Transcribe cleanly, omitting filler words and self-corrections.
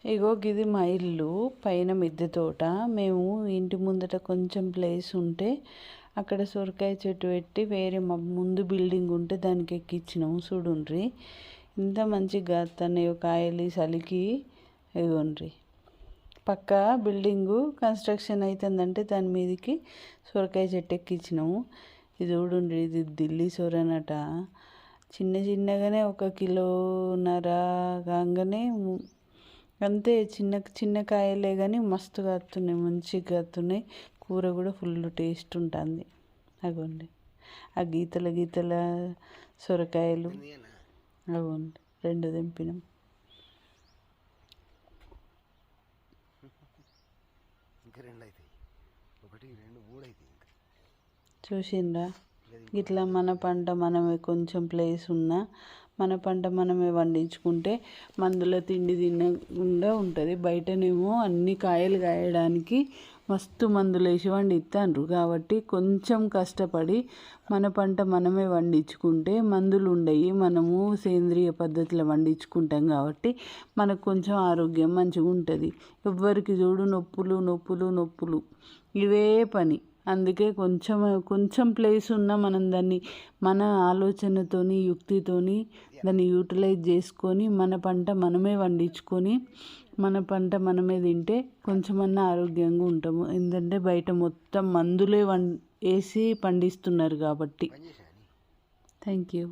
ఇగో గిది మా ఇల్లు పైన మిద్దె తోట. మేము ఇంటి ముందట కొంచెం ప్లేస్ ఉంటే అక్కడ సొరకాయ చెట్టు పెట్టి వేరే మా ముందు బిల్డింగ్ ఉంటే దానికి ఎక్కించినాము. చూడుండ్రి ఇంత మంచిగా కాస్తున్నాయో కాయలు చలికి. ఇగోండ్రి పక్క బిల్డింగు కన్స్ట్రక్షన్ అవుతుందంటే దాని మీదకి సొరకాయ చెట్టు ఎక్కించినాము. ఇది చూడుండ్రి, ఇది ఢిల్లీ సొరనట. చిన్న చిన్నగానే 1 కిలోన్నర కాగానే అంతే. చిన్న చిన్న కాయలే కానీ మస్తు కాస్తున్నాయి, మంచిగా కాస్తున్నాయి. కూర కూడా ఫుల్ టేస్ట్ ఉంటుంది. అగోండి ఆ గీతల గీతల సొరకాయలు. అగోండి 2 తెంపినాం. చూసిండ్రా ఇట్లా మన పంట మనమే, కొంచెం ప్లేస్ ఉన్నా మన పంట మనమే పండించుకుంటే మందుల తిండి తినకుండా ఉంటుంది. బయటనేమో అన్ని కాయలు కాయడానికి మస్తు మందులు వేసి పండిస్తారు. కాబట్టి కొంచెం కష్టపడి మన పంట మనమే పండించుకుంటే మందులు ఉండయి. మనము సేంద్రియ పద్ధతిలో పండించుకుంటాం కాబట్టి మనకు కొంచెం ఆరోగ్యం మంచిగా ఉంటుంది. ఎవ్వరికి చూడు నొప్పులు నొప్పులు నొప్పులు ఇవే పని. అందుకే కొంచెం ప్లేస్ ఉన్నా మనం దాన్ని మన ఆలోచనతోని యుక్తితోని దాన్ని యూటిలైజ్ చేసుకొని మన పంట మనమే పండించుకొని మన పంట మనమే తింటే కొంచెమన్నా ఆరోగ్యంగా ఉంటాము. ఎందుకంటే బయట మొత్తం మందులే వేసి పండిస్తున్నారు కాబట్టి. Thank you.